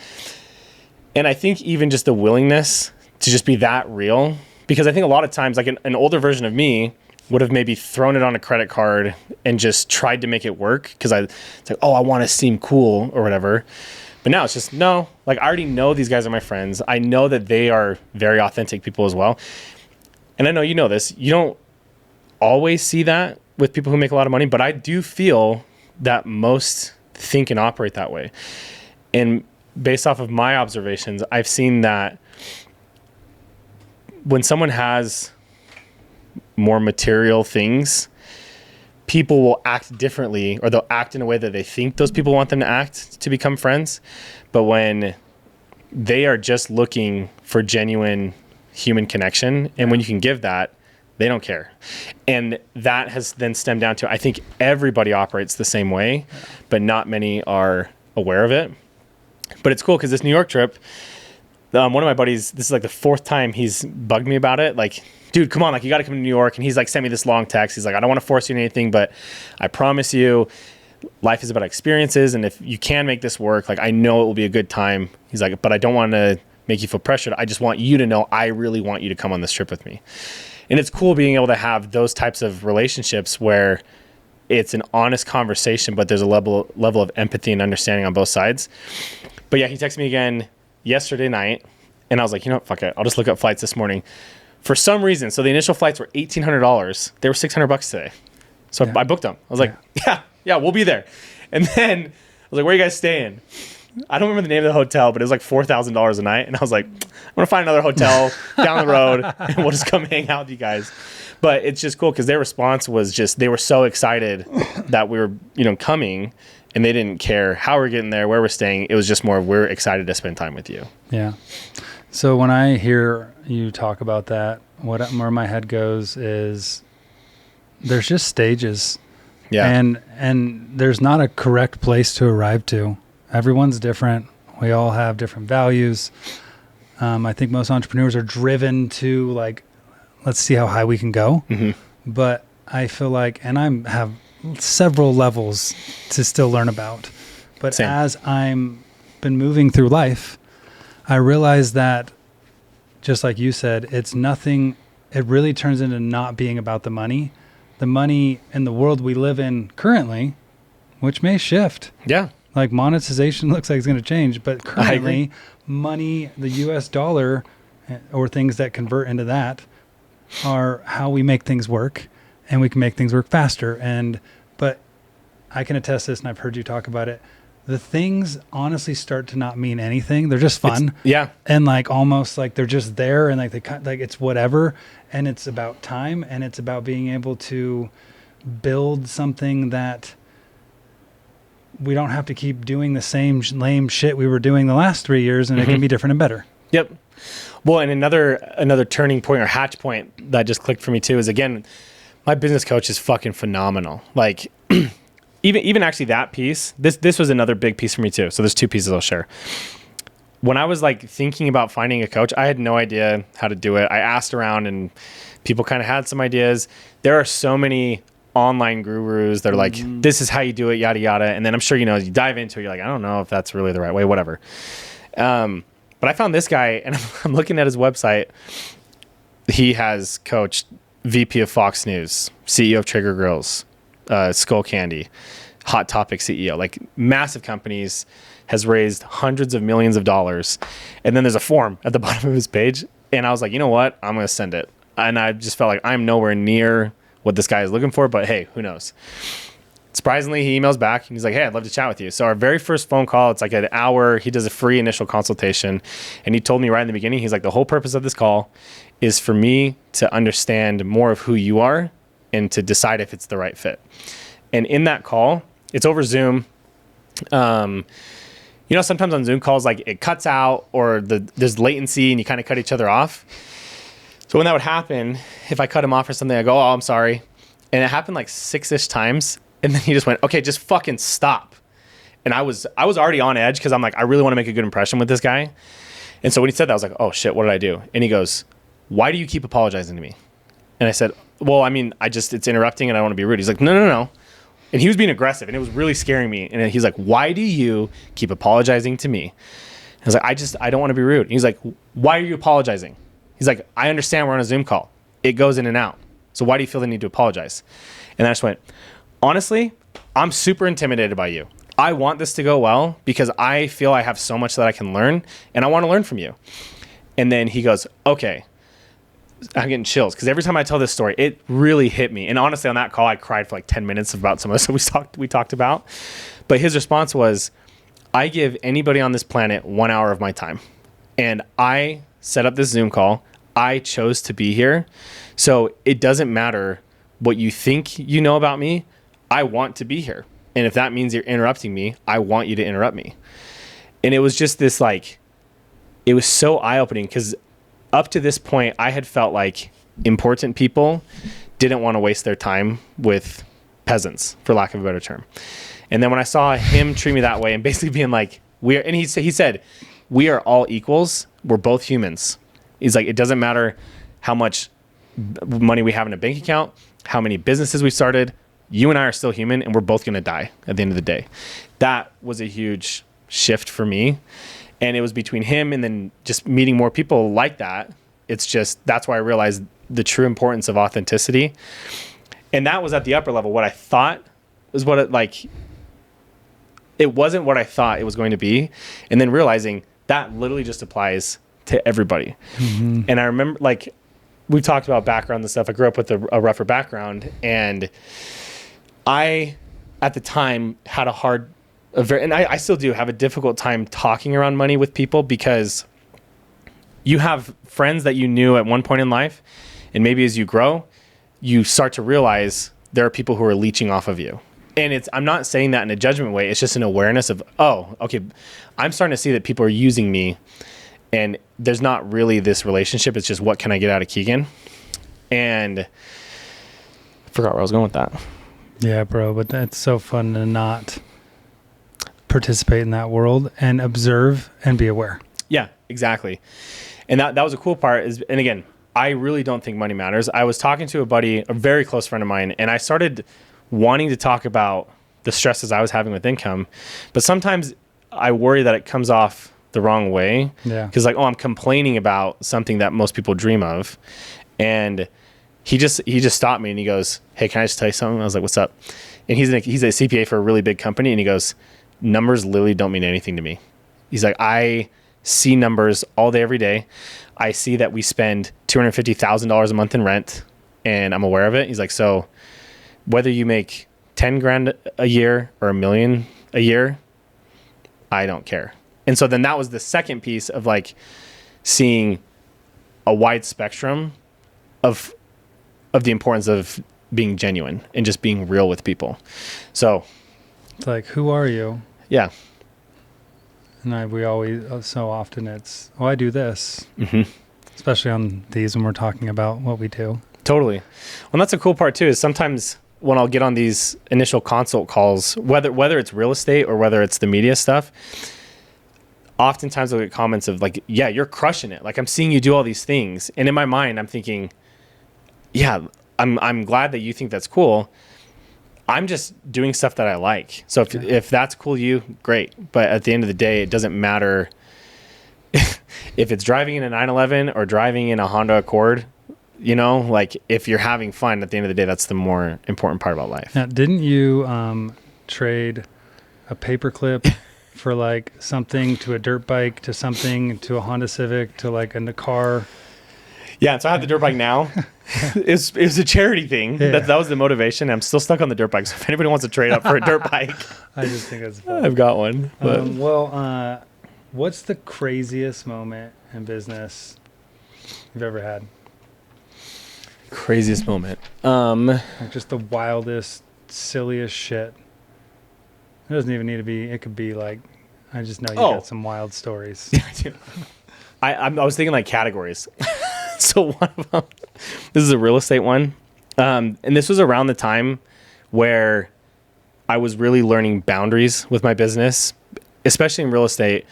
And I think even just the willingness to just be that real, because I think a lot of times, like an older version of me would have maybe thrown it on a credit card and just tried to make it work because it's like, oh, I want to seem cool or whatever. But now it's just, no, like I already know these guys are my friends. I know that they are very authentic people as well. And I know you know this. You don't always see that with people who make a lot of money, but I do feel that most think and operate that way. And based off of my observations, I've seen that when someone has more material things, people will act differently, or they'll act in a way that they think those people want them to act to become friends. But when they are just looking for genuine human connection, and when you can give that, they don't care. And that has then stemmed down to, I think everybody operates the same way, but not many are aware of it. But it's cool because this New York trip, one of my buddies, this is like the 4th time he's bugged me about it. Like, dude, come on, like you got to come to New York. And he's like, sent me this long text. He's like, I don't want to force you into anything, but I promise you life is about experiences. And if you can make this work, like I know it will be a good time. He's like, but I don't want to make you feel pressured. I just want you to know I really want you to come on this trip with me. And it's cool being able to have those types of relationships where it's an honest conversation, but there's a level of empathy and understanding on both sides. But yeah, he texted me again yesterday night, and I was like, you know what, fuck it. I'll just look up flights this morning. For some reason, so the initial flights were $1,800. They were $600 today. So I booked them. I was like, yeah, we'll be there. And then I was like, where are you guys staying? I don't remember the name of the hotel, but it was like $4,000 a night. And I was like, I'm going to find another hotel down the road and we'll just come hang out with you guys. But it's just cool because their response was just, they were so excited that we were, coming, and they didn't care how we're getting there, where we're staying. It was just more, we're excited to spend time with you. Yeah. So when I hear you talk about that, where my head goes is there's just stages. Yeah. And there's not a correct place to arrive to. Everyone's different. We all have different values. I think most entrepreneurs are driven to like, let's see how high we can go. Mm-hmm. But I feel like, and I have several levels to still learn about. But Same. As I'm been moving through life, I realize that just like you said, it's nothing. It really turns into not being about the money. The money in the world we live in currently, which may shift. Yeah. Like monetization looks like it's going to change, but currently money, the US dollar or things that convert into that are how we make things work, and we can make things work faster. But I can attest this, and I've heard you talk about it. The things honestly start to not mean anything. They're just fun. And like almost like they're just there, and like like it's whatever. And it's about time, and it's about being able to build something that we don't have to keep doing the same lame shit we were doing the last 3 years, and it can be different and better. Yep. Well, and another turning point or hatch point that just clicked for me too is, again, my business coach is fucking phenomenal. Like even actually that piece, this was another big piece for me too. So there's two pieces I'll share. When I was like thinking about finding a coach, I had no idea how to do it. I asked around and people kind of had some ideas. There are so many online gurus that are like, this is how you do it, yada, yada. And then I'm sure, you dive into it. You're like, I don't know if that's really the right way, whatever. But I found this guy, and I'm looking at his website. He has coached VP of Fox News, CEO of Traeger Grills, Skull Candy, Hot Topic CEO, like massive companies, has raised hundreds of millions of dollars. And then there's a form at the bottom of his page. And I was like, you know what? I'm going to send it. And I just felt like I'm nowhere near what this guy is looking for, but hey, who knows? Surprisingly, he emails back and he's like, hey, I'd love to chat with you. So our very first phone call, it's like an hour. He does a free initial consultation. And he told me right in the beginning, he's like, the whole purpose of this call is for me to understand more of who you are and to decide if it's the right fit. And in that call, it's over Zoom. Sometimes on Zoom calls, like it cuts out or there's latency and you kind of cut each other off. So when that would happen, if I cut him off or something, I go, oh, I'm sorry. And it happened like 6-ish times. And then he just went, okay, just fucking stop. And I was already on edge because I'm like, I really want to make a good impression with this guy. And so when he said that, I was like, oh shit, what did I do? And he goes, why do you keep apologizing to me? And I said, well, I mean, it's interrupting and I don't want to be rude. He's like, no. And he was being aggressive and it was really scaring me. And he's like, why do you keep apologizing to me? I was like, I don't want to be rude. And he's like, why are you apologizing? He's like, I understand we're on a Zoom call. It goes in and out. So why do you feel the need to apologize? And I just went, honestly, I'm super intimidated by you. I want this to go well because I feel I have so much that I can learn and I want to learn from you. And then he goes, okay. I'm getting chills because every time I tell this story, it really hit me. And honestly, on that call, I cried for like 10 minutes about some of the stuff we talked about. But his response was, I give anybody on this planet 1 hour of my time. And I set up this Zoom call. I chose to be here. So it doesn't matter what you think you know about me. I want to be here. And if that means you're interrupting me, I want you to interrupt me. And it was just this like, it was so eye-opening because up to this point, I had felt like important people didn't want to waste their time with peasants, for lack of a better term. And then when I saw him treat me that way and basically being like, he said, we are all equals. We're both humans. He's like, it doesn't matter how much money we have in a bank account, how many businesses we started. You and I are still human and we're both going to die at the end of the day. That was a huge shift for me. And it was between him and then just meeting more people like that. It's just, that's why I realized the true importance of authenticity. And that was at the upper level. What I thought was it wasn't what I thought it was going to be. And then realizing that literally just applies to everybody. Mm-hmm. And I remember, like, we talked about background and stuff. I grew up with a rougher background. And I, at the time, had I still do have a difficult time talking around money with people because you have friends that you knew at one point in life. And maybe as you grow, you start to realize there are people who are leeching off of you. And I'm not saying that in a judgment way. It's just an awareness of, oh, okay, I'm starting to see that people are using me and there's not really this relationship. It's just, what can I get out of Keegan? And I forgot where I was going with that. Yeah, bro, but that's so fun to not participate in that world and observe and be aware. Yeah, exactly. And that was a cool part and again, I really don't think money matters. I was talking to a very close friend of mine, and I started wanting to talk about the stresses I was having with income. But sometimes I worry that it comes off the wrong way. Yeah. Because I'm complaining about something that most people dream of. And he just stopped me and he goes, "Hey, can I just tell you something?" I was like, "What's up?" And he's a CPA for a really big company, and he goes, "Numbers literally don't mean anything to me." He's like, "I see numbers all day, every day. I see that we spend $250,000 a month in rent, and I'm aware of it." He's like, "So whether you make 10 grand a year or $1 million a year, I don't care." And so then that was the second piece of like seeing a wide spectrum of the importance of being genuine and just being real with people. So It's like, who are you? yeah. And we always, so often it's, oh, I do this. Mm-hmm. Especially on these when we're talking about what we do. Totally. Well, that's a cool part too, is sometimes when I'll get on these initial consult calls, whether it's real estate or whether it's the media stuff, oftentimes I'll get comments of like, "Yeah, you're crushing it. Like, I'm seeing you do all these things." And in my mind, I'm thinking, yeah, I'm glad that you think that's cool. I'm just doing stuff that I like. So if that's cool to you, great. But at the end of the day, it doesn't matter if it's driving in a 911 or driving in a Honda Accord. You know, like if you're having fun, at the end of the day, that's the more important part about life. Now, didn't you trade a paperclip for like something to a dirt bike to something to a Honda Civic to like a car? Yeah, so I have the dirt bike now. It was a charity thing. Yeah. That was the motivation. I'm still stuck on the dirt bike. So if anybody wants to trade up for a dirt bike, I just think that's fun. I've got one. But. What's the craziest moment in business you've ever had? Craziest moment. Like just the wildest, silliest shit. It doesn't even need to be. It could be like, I just know you got some wild stories. Yeah, I do. I was thinking like categories. So one of them, this is a real estate one, and this was around the time where I was really learning boundaries with my business, especially in real estate.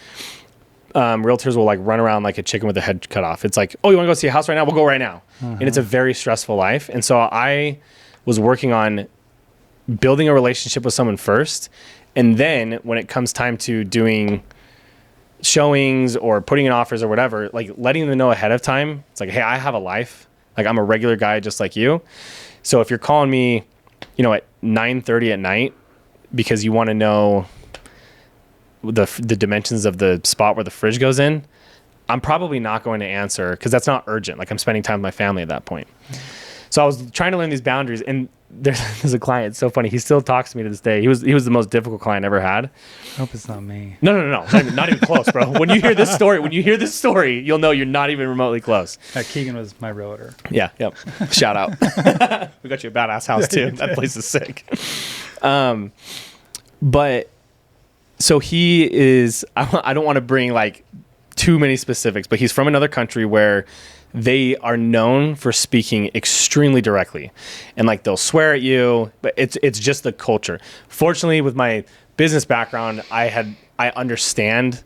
Realtors will like run around like a chicken with a head cut off. It's like, "Oh, you want to go see a house right now? We'll go right now." And it's a very stressful life. And so I was working on building a relationship with someone first. And then when it comes time to doing showings or putting in offers or whatever, like letting them know ahead of time. It's like, "Hey, I have a life. Like I'm a regular guy just like you. So if you're calling me, you know, at 9:30 at night because you want to know the dimensions of the spot where the fridge goes in, I'm probably not going to answer because that's not urgent. Like I'm spending time with my family at that point." So I was trying to learn these boundaries, and there's a client. It's so funny. He still talks to me to this day. He was the most difficult client I ever had. I hope it's not me. No. Not even close, bro. When you hear this story, you'll know you're not even remotely close. Keegan was my realtor. Yeah. Yep. Shout out. We got you a badass house too. That place is sick. But so he is, I don't want to bring like too many specifics, but he's from another country where they are known for speaking extremely directly, and like they'll swear at you, but it's just the culture. Fortunately, with my business background, I understand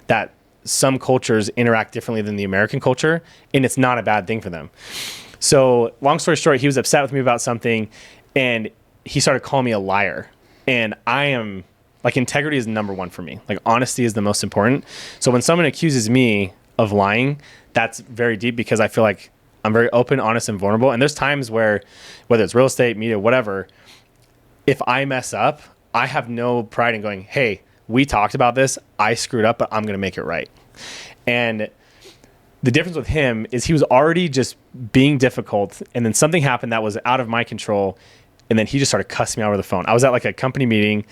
that some cultures interact differently than the American culture, and it's not a bad thing for them. So long story short, he was upset with me about something, and he started calling me a liar. And I am like, integrity is number one for me. Like honesty is the most important. So when someone accuses me of lying, that's very deep because I feel like I'm very open, honest, and vulnerable. And there's times where, whether it's real estate, media, whatever, if I mess up, I have no pride in going, "Hey, we talked about this. I screwed up, but I'm going to make it right." And the difference with him is he was already just being difficult. And then something happened that was out of my control. And then he just started cussing me out over the phone. I was at like a company meeting,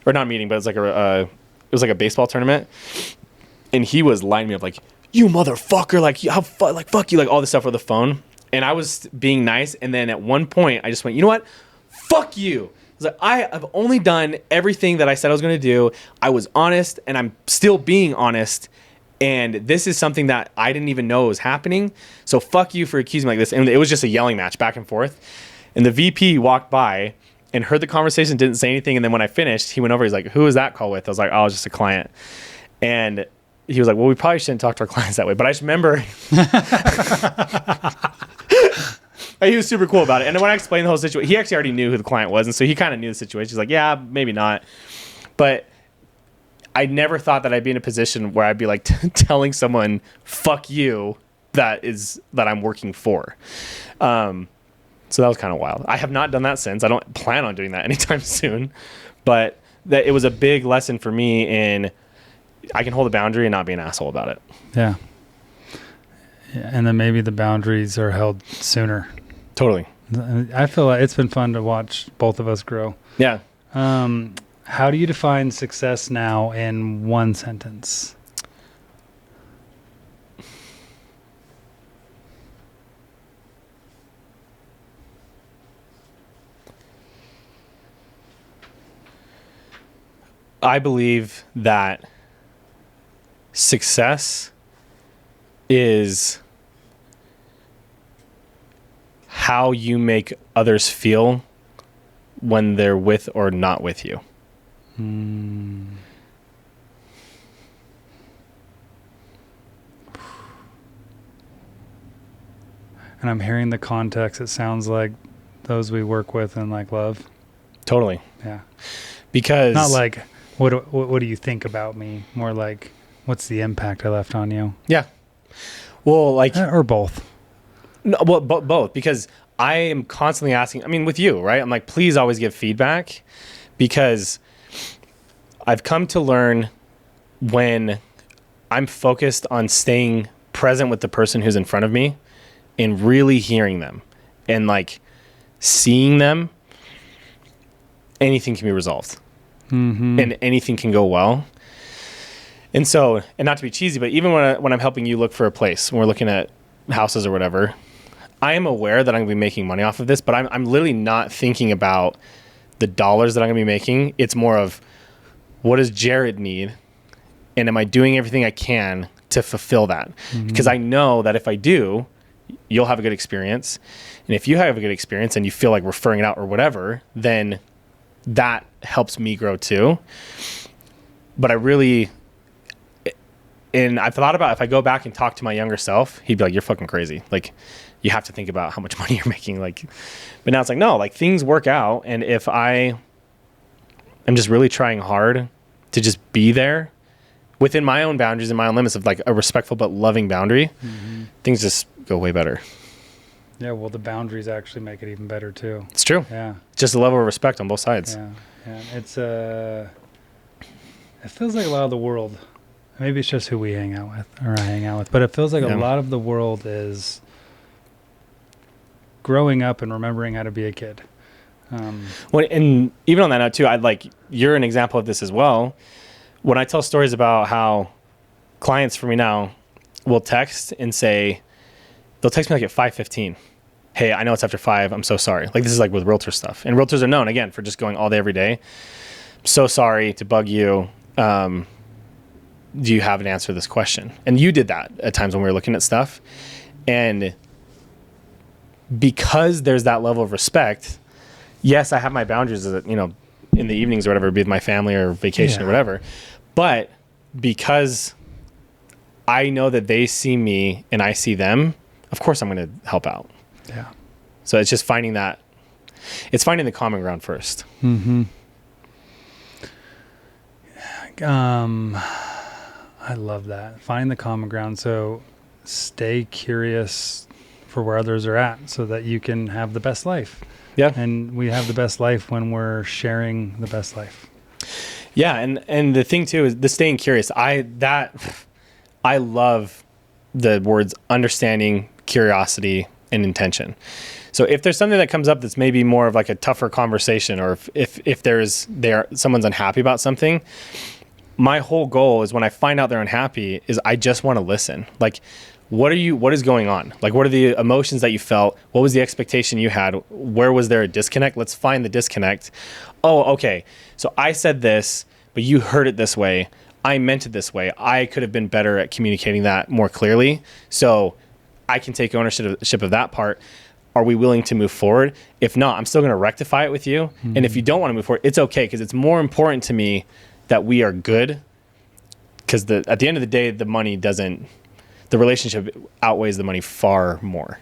or not meeting, but it was like a baseball tournament. And he was lining me up like, "You motherfucker, like fuck you," like all this stuff over the phone. And I was being nice. And then at one point I just went, "You know what? Fuck you." I was like, "I have only done everything that I said I was going to do. I was honest, and I'm still being honest. And this is something that I didn't even know was happening. So fuck you for accusing me like this." And it was just a yelling match back and forth. And the VP walked by and heard the conversation, didn't say anything. And then when I finished, he went over, he's like, "Who was that call with?" I was like, "Oh, it was just a client." And he was like, "Well, we probably shouldn't talk to our clients that way." But I just remember he was super cool about it. And then when I explained the whole situation, he actually already knew who the client was. And so he kind of knew the situation. He's like, "Yeah, maybe not." But I never thought that I'd be in a position where I'd be like telling someone, "Fuck you," that I'm working for. So that was kind of wild. I have not done that since. I don't plan on doing that anytime soon. But that it was a big lesson for me in I can hold a boundary and not be an asshole about it. Yeah. And then maybe the boundaries are held sooner. Totally. I feel like it's been fun to watch both of us grow. Yeah. How do you define success now in one sentence? I believe that success is how you make others feel when they're with or not with you. And I'm hearing the context. It sounds like those we work with and like love. Totally. Yeah. Because not like, what do you think about me? More like, what's the impact I left on you? Yeah. Well, like, or both. No, well, both, because I am constantly asking, I mean, with you, right? I'm like, please always give feedback, because I've come to learn when I'm focused on staying present with the person who's in front of me and really hearing them and like seeing them, anything can be resolved. And anything can go well. And so, and not to be cheesy, but even when I'm helping you look for a place, when we're looking at houses or whatever, I am aware that I'm going to be making money off of this, but I'm literally not thinking about the dollars that I'm going to be making. It's more of, what does Jared need? And am I doing everything I can to fulfill that? Because I know that if I do, you'll have a good experience. And if you have a good experience and you feel like referring it out or whatever, then that helps me grow too. But I've thought about, if I go back and talk to my younger self, he'd be like, you're fucking crazy. Like, you have to think about how much money you're making. Like, but now it's like, no, like things work out. And if I am just really trying hard to just be there within my own boundaries and my own limits of like a respectful but loving boundary, things just go way better. Yeah, well, the boundaries actually make it even better too. It's true. Yeah. Just a level of respect on both sides. Yeah. Yeah. It's it feels like a lot of the world, maybe it's just who we hang out with or I hang out with, but it feels like a lot of the world is growing up and remembering how to be a kid. Well, and even on that note too, you're an example of this as well. When I tell stories about how clients for me now will text and say, they'll text me like at 5:15. Hey, I know it's after 5. I'm so sorry. Like, this is like with realtor stuff. And realtors are known, again, for just going all day, every day. So sorry to bug you. Do you have an answer to this question? And you did that at times when we were looking at stuff. And because there's that level of respect, yes, I have my boundaries, in the evenings or whatever, be with my family or vacation or whatever. But because I know that they see me and I see them, of course I'm going to help out. Yeah. So it's just finding the common ground first. I love that. Find the common ground. So stay curious for where others are at so that you can have the best life. Yeah. And we have the best life when we're sharing the best life. Yeah. And the thing too is the staying curious. I love the words understanding, curiosity, and intention. So if there's something that comes up that's maybe more of like a tougher conversation, or if someone's unhappy about something, my whole goal is when I find out they're unhappy is I just want to listen. Like, what is going on? Like, what are the emotions that you felt? What was the expectation you had? Where was there a disconnect? Let's find the disconnect. Oh, okay. So I said this, but you heard it this way. I meant it this way. I could have been better at communicating that more clearly. So I can take ownership of that part. Are we willing to move forward? If not, I'm still going to rectify it with you. And if you don't want to move forward, it's okay, because it's more important to me that we are good, because at the end of the day, the relationship outweighs the money far more.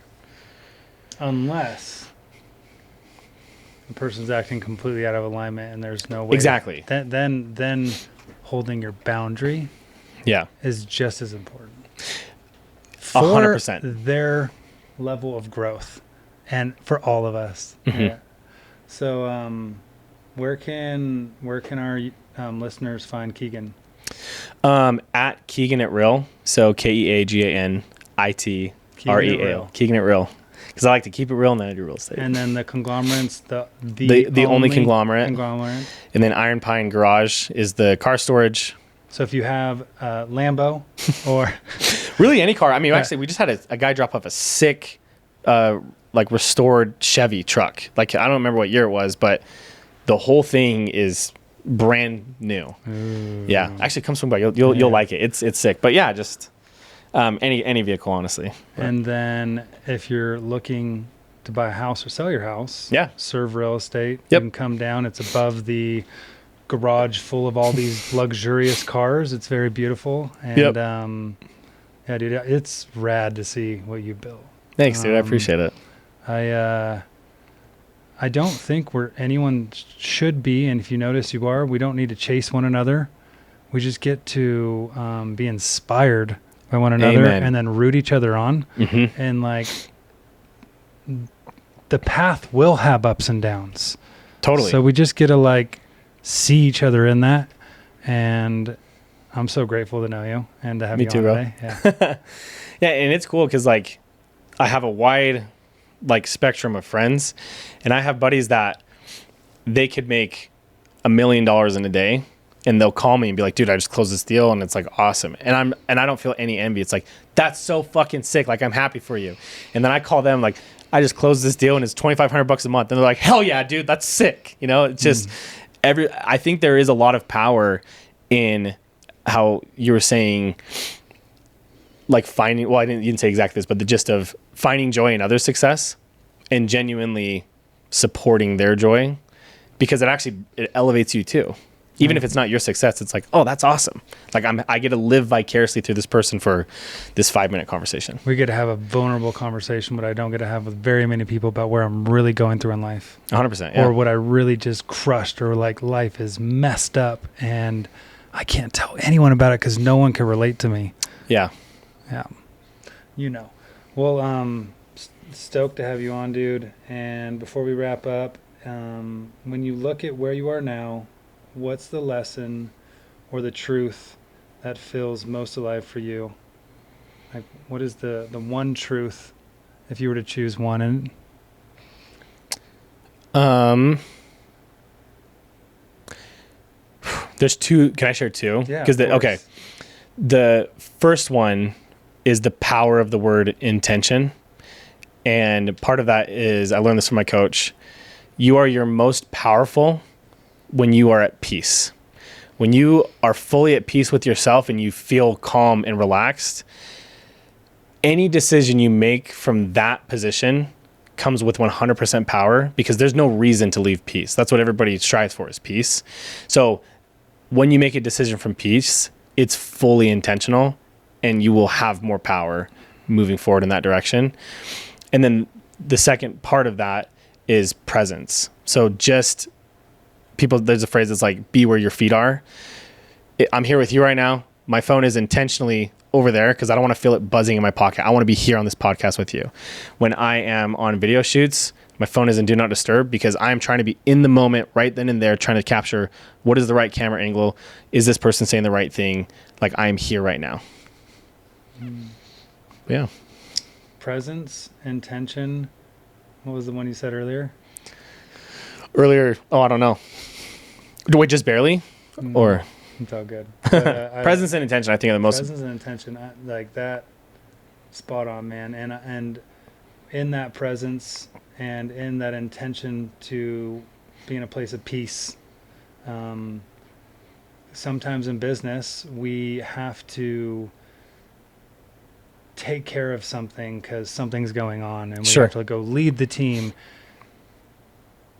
Unless the person's acting completely out of alignment and there's no way. Exactly. Then holding your boundary is just as important. 100%. Their level of growth and for all of us. Mm-hmm. Yeah. So, where can our listeners find Keagan? At Keegan at Real. So KeaganitReal. Keegan at Real. Because I like to keep it real and then I do real estate. And then the conglomerates, the only conglomerate. And then Iron Pine Garage is the car storage. So if you have a Lambo or really any car. I mean, actually, we just had a guy drop off a sick, like restored Chevy truck. Like, I don't remember what year it was, but the whole thing is brand new. Ooh. Yeah. Actually, it comes from, you'll like it. It's sick. But yeah, just any vehicle, honestly. And then if you're looking to buy a house or sell your house, Serve Real Estate, you can come down. It's above the garage full of all these luxurious cars. It's very beautiful. And yeah, dude, it's rad to see what you built. Thanks, dude. I appreciate it. I don't think anyone should be, and if you notice you are, we don't need to chase one another. We just get to be inspired by one another. Amen. And then root each other on. Mm-hmm. And like the path will have ups and downs. Totally. So we just get to like see each other in that. And I'm so grateful to know you and to have you on today. Yeah. Yeah, and it's cool because like I have a wide like spectrum of friends, and I have buddies that they could make $1 million in a day, and they'll call me and be like, dude, I just closed this deal and it's like awesome. And I don't feel any envy. It's like, that's so fucking sick. Like, I'm happy for you. And then I call them like, I just closed this deal and it's $2,500 a month. And they're like, hell yeah, dude, that's sick. You know, it's just I think there is a lot of power in how you were saying, like finding, well, you didn't say exactly this, but the gist of finding joy in other success and genuinely supporting their joy, because it elevates you too. Even if it's not your success, it's like, oh, that's awesome. Like I get to live vicariously through this person for this 5-minute conversation. We get to have a vulnerable conversation, but I don't get to have with very many people about where I'm really going through in life. 100%. Yeah. Or what I really just crushed, or like life is messed up and I can't tell anyone about it because no one can relate to me. Yeah. Yeah. You know. Well, stoked to have you on, dude. And before we wrap up, when you look at where you are now, what's the lesson or the truth that feels most alive for you? Like, what is the one truth if you were to choose one? And there's two. Can I share two? Yeah. Okay. The first one is the power of the word intention. And part of that is, I learned this from my coach. You are your most powerful when you are at peace. When you are fully at peace with yourself and you feel calm and relaxed, any decision you make from that position comes with 100% power, because there's no reason to leave peace. That's what everybody strives for, is peace. So when you make a decision from peace, it's fully intentional and you will have more power moving forward in that direction. And then the second part of that is presence. So just there's a phrase that's like, be where your feet are. I'm here with you right now. My phone is intentionally over there because I don't want to feel it buzzing in my pocket. I want to be here on this podcast with you. When I am on video shoots, my phone is in do not disturb because I'm trying to be in the moment right then and there, trying to capture what is the right camera angle. Is this person saying the right thing? Like, I'm here right now. Yeah. Presence, intention. What was the one you said earlier? I don't know. Wait, just barely? Or it's all good. But, presence and intention, I think, are the most. Presence and intention, like that, spot on, man. And in that presence and in that intention to be in a place of peace. Sometimes in business, we have to take care of something because something's going on, and we have to go lead the team.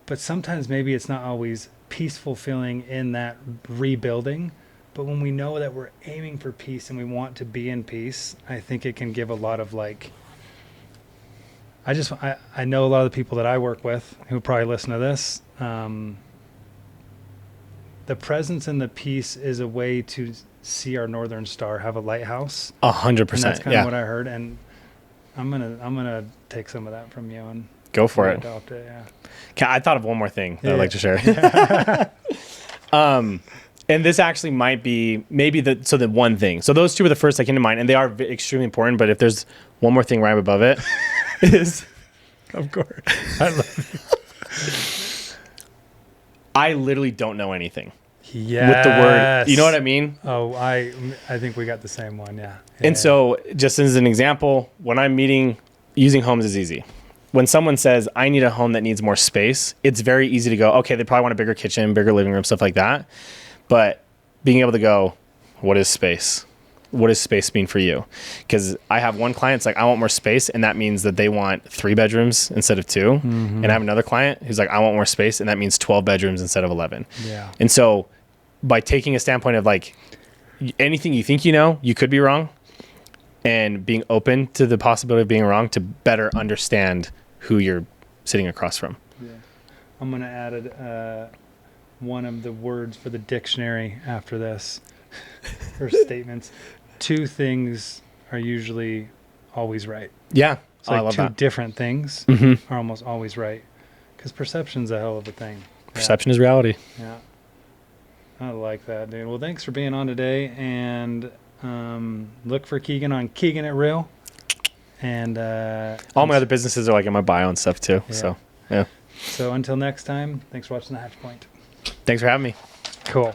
But sometimes maybe it's not always peaceful feeling in that rebuilding. But when we know that we're aiming for peace and we want to be in peace, I think it can give a lot of like, I know a lot of the people that I work with who probably listen to this. The presence and the peace is a way to see our Northern Star have a lighthouse. 100%. And that's kind of what I heard. And I'm gonna take some of that from you. And Go for it. Adopt it, yeah. I thought of one more thing that I'd like to share. And this actually might be maybe the one thing. So those two were the first that came to mind, and they are extremely important. But if there's one more thing right above it, is Of course. I love I literally don't know anything yes. with the word. You know what I mean? Oh, I think we got the same one. Yeah. And so, just as an example, when I'm using homes is easy. When someone says, I need a home that needs more space, it's very easy to go, okay, they probably want a bigger kitchen, bigger living room, stuff like that. But being able to go, what is space? What does space mean for you? Because I have one client, it's like, I want more space. And that means that they want 3 bedrooms instead of 2. Mm-hmm. And I have another client who's like, I want more space. And that means 12 bedrooms instead of 11. Yeah. And so by taking a standpoint of like, anything you think you know, you could be wrong. And being open to the possibility of being wrong to better understand who you're sitting across from. Yeah. I'm going to add one of the words for the dictionary after this, or statements. 2 things are usually always right. Yeah. It's like I love 2 that. different things are almost always right. Because perception's a hell of a thing. Perception is reality. Yeah. I like that, dude. Well, thanks for being on today. And look for Keegan on Keegan It Real. And all my other businesses are like in my bio and stuff too. Yeah. So, yeah. So until next time, thanks for watching The Hatch Point. Thanks for having me. Cool.